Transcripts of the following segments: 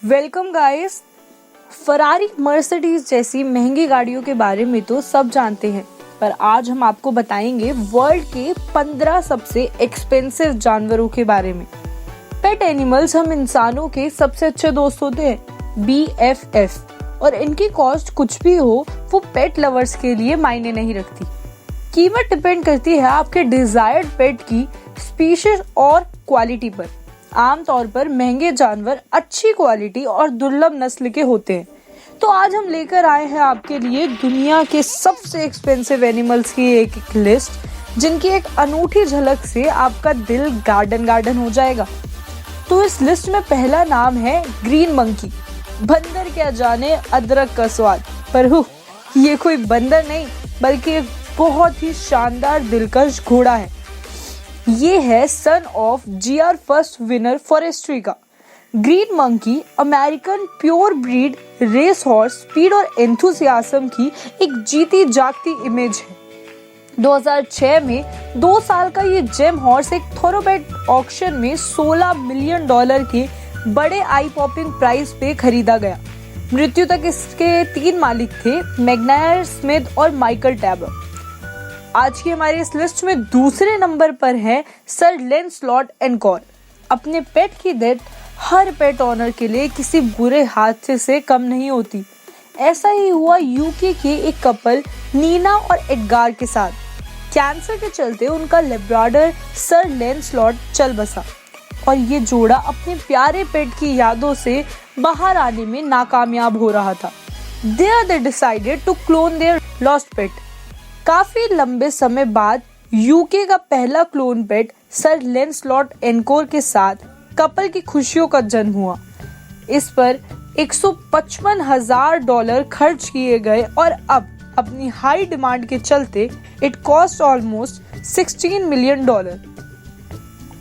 Welcome guys. Ferrari Mercedes जैसी महंगी गाड़ियों के बारे में तो सब जानते हैं, पर आज हम आपको बताएंगे वर्ल्ड के 15 सबसे एक्सपेंसिव जानवरों के बारे में। पेट एनिमल्स हम इंसानों के सबसे अच्छे दोस्त होते हैं, BFF, और इनकी कॉस्ट कुछ भी हो वो पेट लवर्स के लिए मायने नहीं रखती। कीमत डिपेंड करती है आपके डिजायर्ड पेट की स्पीशीज और क्वालिटी पर। आमतौर पर महंगे जानवर अच्छी क्वालिटी और दुर्लभ नस्ल के होते हैं। तो आज हम लेकर आए हैं आपके लिए दुनिया के सबसे एक्सपेंसिव एनिमल्स की एक लिस्ट, जिनकी एक अनूठी झलक से आपका दिल गार्डन गार्डन हो जाएगा। तो इस लिस्ट में पहला नाम है ग्रीन मंकी। बंदर क्या जाने अदरक का स्वाद, पर ये कोई बंदर नहीं बल्कि एक बहुत ही शानदार दिलकश घोड़ा है। ये है son of GR first winner forestry का। Green monkey American pure breed race horse speed और एंथुसियाज्म की एक जीती जागती इमेज है। 2006 में 2 साल का ये जेम हॉर्स एक थोरोबेट ऑक्शन में $16 मिलियन के बड़े आई पॉपिंग प्राइस पे खरीदा गया। मृत्यु तक इसके 3 मालिक थे, मैग्नायर स्मिथ और माइकल टैबर। आज की हमारी इस लिस्ट में दूसरे नंबर पर है सर लैंसलॉट एनकॉर। अपने पेट की डेथ हर पेट ऑनर के लिए किसी बुरे हादसे से कम नहीं होती। ऐसा ही हुआ यूके के एक कपल नीना और एडगार के साथ। कैंसर के चलते उनका लेब्राडोर सर लैंसलॉट चल बसा और ये जोड़ा अपने प्यारे पेट की यादों से बाहर आने में नाकामयाब हो रहा था। They decided to clone their lost pet। काफी लंबे समय बाद यूके का पहला क्लोन पेट सर लैंसलॉट एनकोर के साथ कपल की खुशियों का जन्म हुआ। इस पर $155,000 खर्च किए गए और अब अपनी हाई डिमांड के चलते it cost almost $16 million.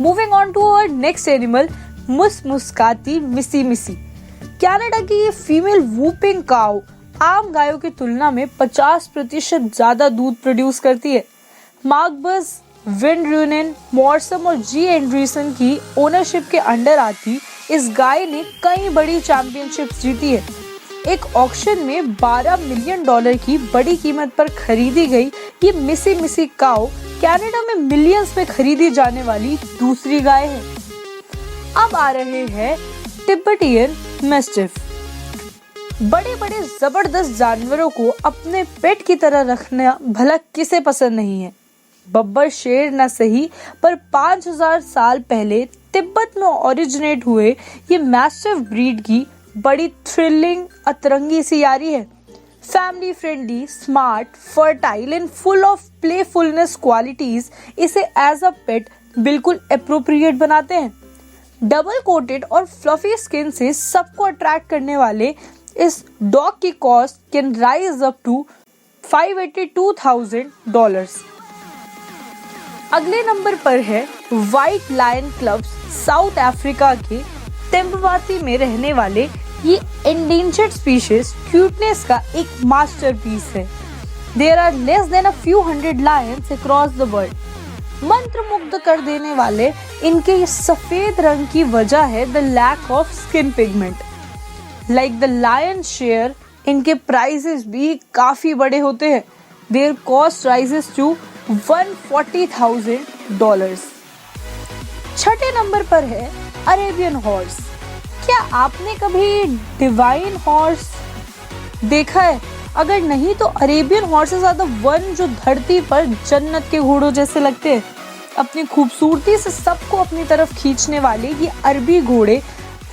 Moving on to our next animal, मुस्मुस्काती मिसी मिसी। कनाडा की ये फीमेल वूपिंग काउ आम गायों की तुलना में 50% ज्यादा दूध प्रोड्यूस करती है। मार्कबस, विंड, मॉर्सम और जी एंड्रीसन की ओनरशिप के अंडर आती इस गाय ने कई बड़ी चैंपियनशिप्स जीती है। एक ऑक्शन में $12 मिलियन की बड़ी कीमत पर खरीदी गई ये मिसी मिसी काउ कनाडा में मिलियंस में खरीदी जाने वाली दूसरी गाय है। अब आ रहे हैं तिब्बतियन मैस्टिफ। बड़े बड़े जबरदस्त जानवरों को अपने पेट की तरह रखना भला किसे पसंद नहीं है। बब्बर शेर न सही, पर 5000 साल पहले तिब्बत में ओरिजिनेट हुए ये मैस्टिफ ब्रीड की बड़ी थ्रिलिंग अतरंगी सी यारी है। Family friendly, smart, fertile and full of playfulness qualities इसे एज अ पेट बिल्कुल एप्रोप्रिएट बनाते हैं। डबल कोटेड और फ्लफी स्किन से सबको अट्रैक्ट करने वाले इस डॉग की cost can rise up to $582,000। अगले नंबर पर है white lion cubs. South Africa के टेम्बवाती में रहने वाले ये एंडेंजर्ड स्पीशीज क्यूटनेस का एक मास्टरपीस है। There are less than a few hundred lions across the world. मंत्रमुग्ध कर देने वाले इनके सफेद रंग की वजह है the lack of skin pigment. Like the lion share, इनके प्राइसेस भी काफी बड़े होते हैं। Their cost rises to $140,000। छठे नंबर पर है अरेबियन हॉर्स। क्या आपने कभी डिवाइन हॉर्स देखा है? अगर नहीं तो Arabian horses are the one जो धरती पर जन्नत के घोड़ों जैसे लगते हैं। अपनी खूबसूरती से सबको अपनी तरफ खींचने वाले ये अरबी घोड़े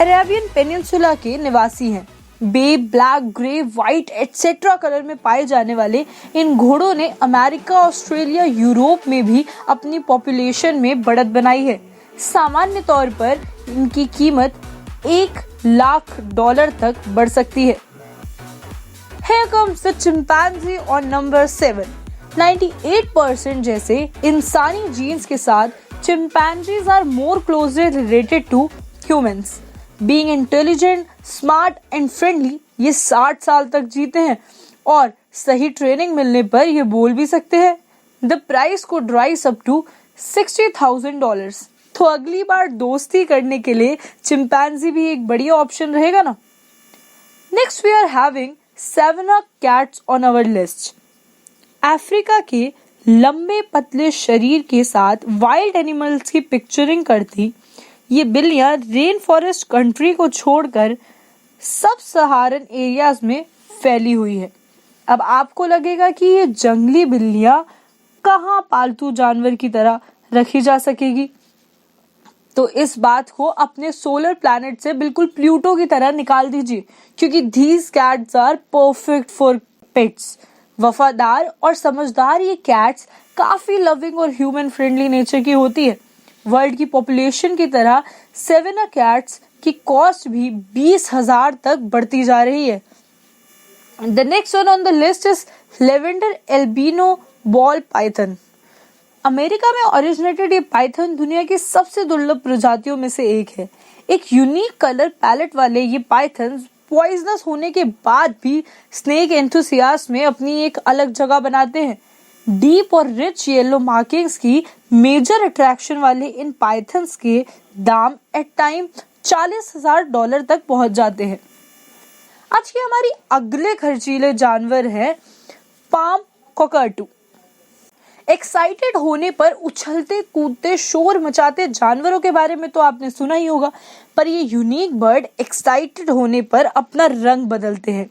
अरेबियन पेनिनसुला के निवासी हैं। Bay, black, grey, white etcetera colour में पाए जाने वाले इन घोड़ों ने अमेरिका, ऑस्ट्रेलिया, यूरोप में भी अपनी पॉपुलेशन में बढ़त बनाई है। सामान्य तौर पर इनकी कीमत $1,00,000 तक बढ़ सकती है। Here comes the chimpanzee on number 7। 98% जैसे इंसानी जीन्स के साथ chimpanzees are more closely related to humans। Being intelligent, smart and friendly, ये 60 साल तक जीते हैं और सही ट्रेनिंग मिलने पर ये बोल भी सकते हैं। The price could rise up to $60,000। तो अगली बार दोस्ती करने के लिए चिंपैंजी भी एक बढ़िया ऑप्शन रहेगा ना। Next we are having savanna cats on our list. Africa के लंबे पतले शरीर के साथ वाइल्ड एनिमल्स की पिक्चरिंग करती ये बिल्लियां रेन फॉरेस्ट कंट्री को छोड़कर सब सहारन एरियाज में फैली हुई है। अब आपको लगेगा कि ये जंगली बिल्लियां कहाँ पालतू जानवर की तरह रखी जा सकेगी, तो इस बात को अपने सोलर प्लैनेट से बिल्कुल प्लूटो की तरह निकाल दीजिए, क्योंकि these cats are perfect for pets। वफादार और समझदार ये कैट्स काफी लविंग और ह्यूमन फ्रेंडली नेचर की होती है। वर्ल्ड की पॉपुलेशन की तरह सैवाना कैट्स की कॉस्ट भी 20,000 तक बढ़ती जा रही है। The next one on the list is lavender albino ball Python. America में ओरिजिनेटेड ये पाइथन दुनिया की सबसे दुर्लभ प्रजातियों में से एक है। एक यूनिक कलर पैलेट वाले ये पाइथन पॉइजनस होने के बाद भी स्नेक एंथुसियास्ट में अपनी एक अलग जगह बनाते हैं। डीप और रिच येलो मार्किंग्स की मेजर अट्रैक्शन वाले इन पाइथन्स के दाम एट टाइम $40,000 तक पहुंच जाते हैं। आज के हमारी अगले खर्चीले जानवर है पाम कॉकटू। एक्साइटेड होने पर उछलते कूदते शोर मचाते जानवरों के बारे में तो आपने सुना ही होगा, पर ये यूनिक बर्ड एक्साइटेड होने पर अपना रंग बदलते हैं।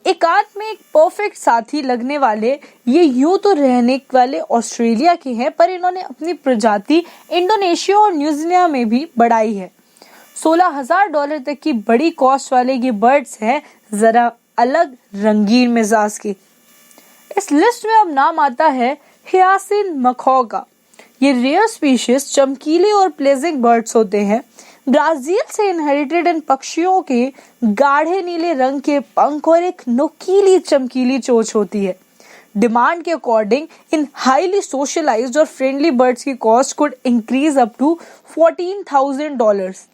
एकांत में एक परफेक्ट साथी लगने वाले ये यूं तो रहने वाले ऑस्ट्रेलिया के हैं, पर इन्होंने अपनी प्रजाति इंडोनेशिया और न्यूजीलैंड में भी बढ़ाई है। $16,000 तक की बड़ी कॉस्ट वाले ये बर्ड्स हैं जरा अलग रंगीन मिजाज के। इस लिस्ट में अब नाम आता है हियासिन मखौ का। ये रेयर स्पीशीज चमकीले और प्लेजिंग बर्ड्स होते हैं। ब्राजील से इनहेरिटेड इन पक्षियों के गाढ़े नीले रंग के पंख और एक नुकीली चमकीली चोंच होती है। डिमांड के अकॉर्डिंग इन हाईली सोशलाइज्ड और फ्रेंडली बर्ड्स की cost could increase up to $14,000।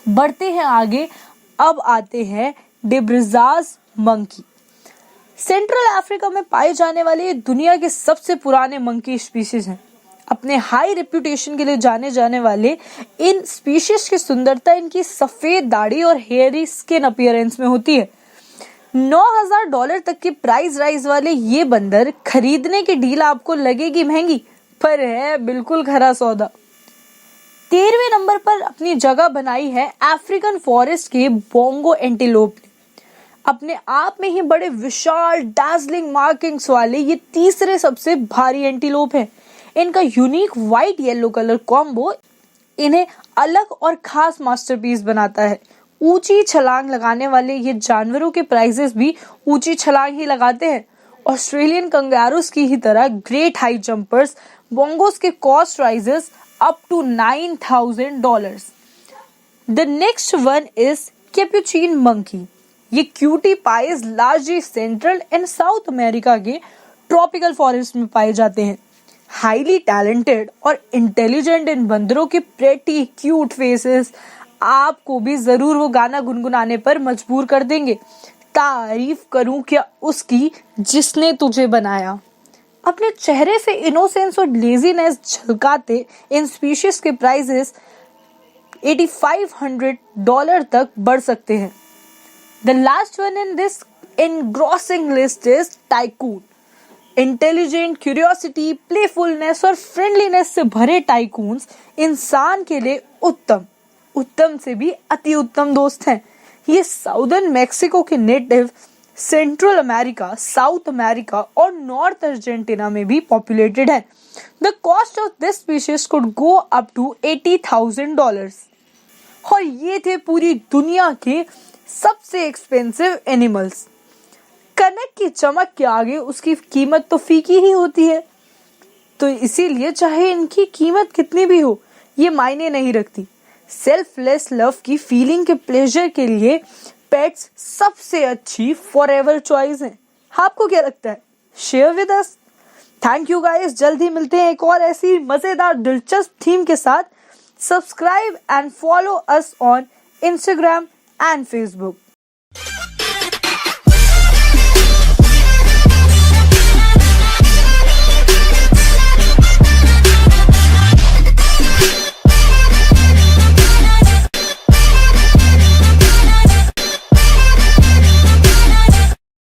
बढ़ते हैं आगे, अब आते हैं डिब्रिजाज मंकी। सेंट्रल अफ्रीका में पाए जाने वाले दुनिया के सबसे पुराने मंकी स्पीशीज हैं। अपने हाई रेप्यूटेशन के लिए जाने जाने वाले इन स्पीशीज की सुंदरता इनकी सफेद दाढ़ी और हेयरी स्किन अपीयरेंस में होती है। $9,000 तक की प्राइस राइज वाले ये बंदर खरीदने की डील आपको लगेगी महंगी, पर है बिल्कुल खरा सौदा। 13वें नंबर पर अपनी जगह बनाई है अफ्रीकन फॉरेस्ट के बोंगो एंटीलोप ने। अपने आप में ही बड़े विशाल डार्जलिंग मार्किंग्स वाले ये तीसरे सबसे भारी एंटीलोप है। इनका unique white yellow colour combo इन्हें अलग और खास मास्टरपीस बनाता है। ऊंची छलांग लगाने वाले ये जानवरों के प्राइजेस भी ऊंची छलांग ही लगाते हैं। ऑस्ट्रेलियन कंगारूस की ही तरह ग्रेट हाई जंपर्स बोंगोस के cost rises up to $9,000। The next one is capuchin monkey. ये cutie pies largely central and south America के ट्रॉपिकल फॉरेस्ट में पाए जाते हैं। हाईली टैलेंटेड और इंटेलिजेंट इन बंदरों के प्रेटी क्यूट फेसेस आपको भी जरूर वो गाना गुनगुनाने पर मजबूर कर देंगे, तारीफ करूं क्या उसकी जिसने तुझे बनाया। अपने चेहरे से इनोसेंस और लेजीनेस झलकाते इन स्पीशीज के प्राइसेस $8,500 तक बढ़ सकते हैं। The last one in this engrossing list is tycoon. Intelligent, curiosity, playfulness और फ्रेंडलीनेस से भरे टाइकून्स इंसान के लिए उत्तम से भी अति उत्तम दोस्त हैं। ये साउदर्न मेक्सिको के native, Central America, South America और नॉर्थ अर्जेंटीना में भी पॉपुलेटेड है। The cost of this species could go up to $80,000। और ये थे पूरी दुनिया के सबसे एक्सपेंसिव एनिमल्स। कनक की चमक के आगे उसकी कीमत तो फीकी ही होती है, तो इसीलिए चाहे इनकी कीमत कितनी भी हो ये मायने नहीं रखती। सेल्फलेस लव की फीलिंग के प्लेजर के लिए पेट्स सबसे अच्छी फॉरएवर चॉइस है। आपको क्या लगता है? Share with us. Thank you guys, जल्द ही मिलते हैं एक और ऐसी मजेदार दिलचस्प थीम के साथ। Subscribe and follow us on Instagram and Facebook.